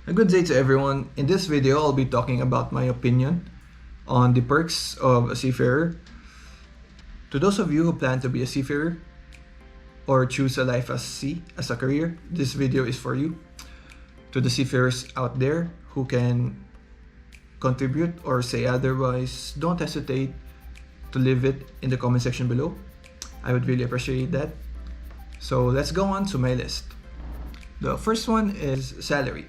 A good day to everyone. In this video, I'll be talking about my opinion on the perks of a seafarer. To those of you who plan to be a seafarer or choose a life at sea as a career, this video is for you. To the seafarers out there who can contribute or say otherwise, don't hesitate to leave it in the comment section below. I would really appreciate that. So let's go on to my list. The first one is salary.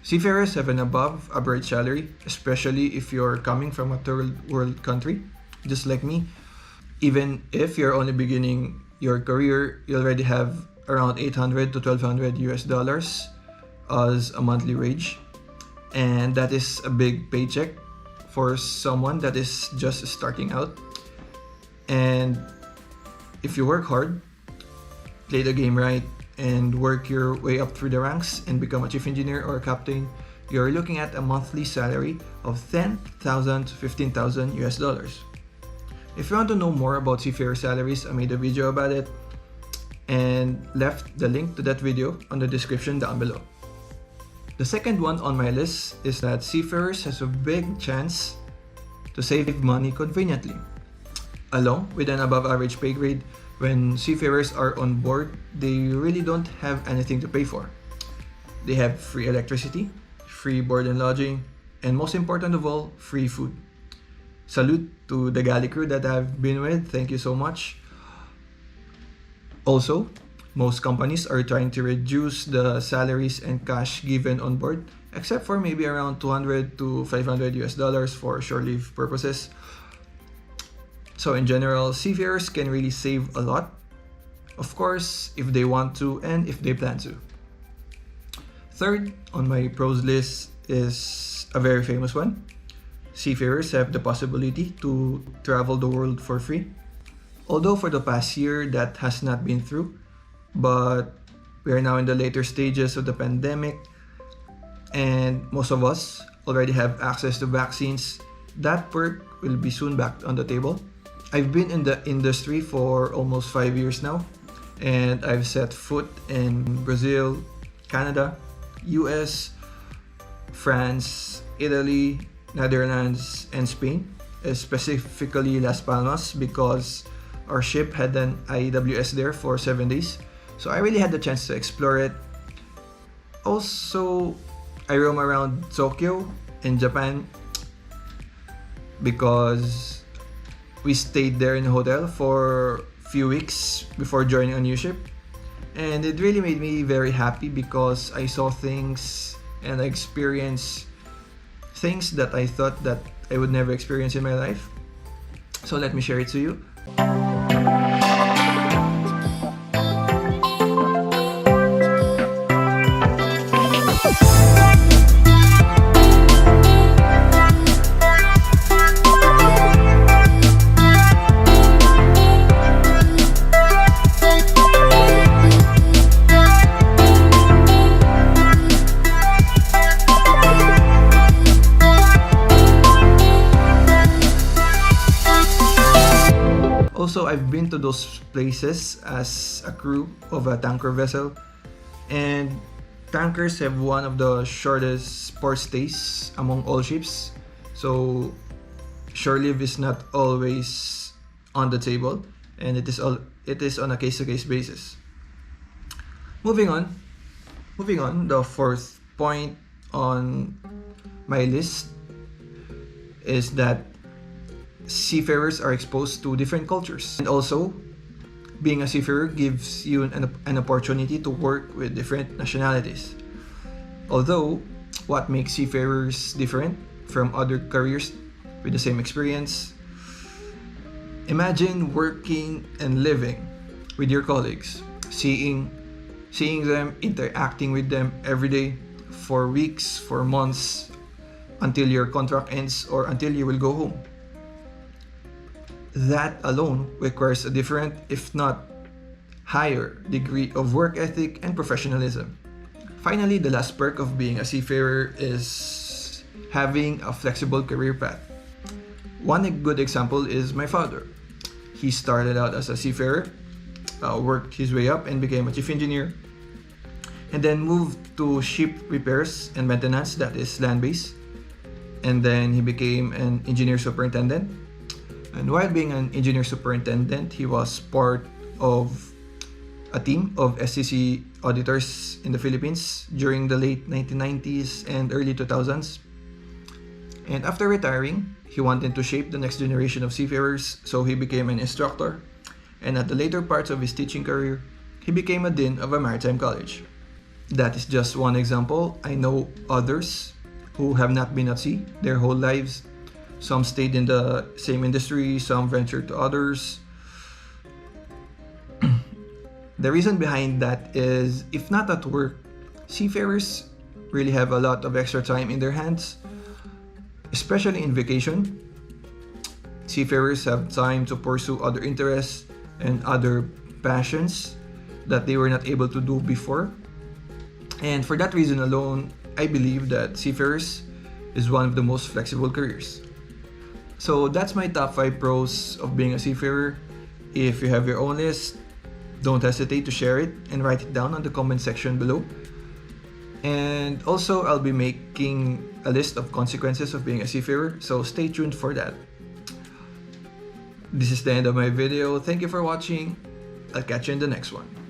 Seafarers have an above average salary, especially if you're coming from a third world country, just like me. Even if you're only beginning your career, you already have around $800 to $1,200 US as a monthly wage. And that is a big paycheck for someone that is just starting out. And if you work hard, play the game right, and work your way up through the ranks and become a chief engineer or a captain, you're looking at a monthly salary of $10,000 to $15,000 US. If you want to know more about seafarer salaries, I made a video about it and left the link to that video on the description down below. The second one on my list is that seafarers has a big chance to save money conveniently. Along with an above average pay grade, when seafarers are on board, they really don't have anything to pay for. They have free electricity, free board and lodging, and most important of all, free food. Salute to the galley crew that I've been with, thank you so much. Also, most companies are trying to reduce the salaries and cash given on board, except for maybe around $200 to $500 US for shore leave purposes. So in general, seafarers can really save a lot, of course, if they want to and if they plan to. Third on my pros list is a very famous one. Seafarers have the possibility to travel the world for free. Although for the past year that has not been through, but we are now in the later stages of the pandemic and most of us already have access to vaccines. That perk will be soon back on the table. I've been in the industry for almost 5 years now, and I've set foot in Brazil, Canada, US, France, Italy, Netherlands, and Spain, specifically Las Palmas because our ship had an IWS there for 7 days. So I really had the chance to explore it. Also, I roam around Tokyo in Japan because we stayed there in a hotel for a few weeks before joining a new ship. And it really made me very happy because I saw things and I experienced things that I thought that I would never experience in my life. So let me share it to you. Also, I've been to those places as a crew of a tanker vessel, and tankers have one of the shortest port stays among all ships, so shore leave is not always on the table, and it is on a case-to-case basis. Moving on, the fourth point on my list is that seafarers are exposed to different cultures, and also being a seafarer gives you an opportunity to work with different nationalities. Although what makes seafarers different from other careers with the same experience, imagine working and living with your colleagues, seeing them, interacting with them every day for weeks, for months, until your contract ends or until you will go home. That alone requires a different, if not higher, degree of work ethic and professionalism. Finally, the last perk of being a seafarer is having a flexible career path. One good example is my father. He started out as a seafarer, worked his way up and became a chief engineer. and then moved to ship repairs and maintenance, that is land-based. And then he became an engineer superintendent. And while being an engineer superintendent, he was part of a team of SEC auditors in the Philippines during the late 1990s and early 2000s. And after retiring, he wanted to shape the next generation of seafarers, so he became an instructor. And at the later parts of his teaching career, he became a dean of a maritime college. That is just one example. I know others who have not been at sea their whole lives. Some stayed in the same industry, some ventured to others. The reason behind that is, if not at work, seafarers really have a lot of extra time in their hands, especially in vacation. Seafarers have time to pursue other interests and other passions that they were not able to do before. And for that reason alone, I believe that seafarers is one of the most flexible careers. So that's my top 5 pros of being a seafarer. If you have your own list, don't hesitate to share it and write it down on the comment section below. And also, I'll be making a list of consequences of being a seafarer, so stay tuned for that. This is the end of my video. Thank you for watching. I'll catch you in the next one.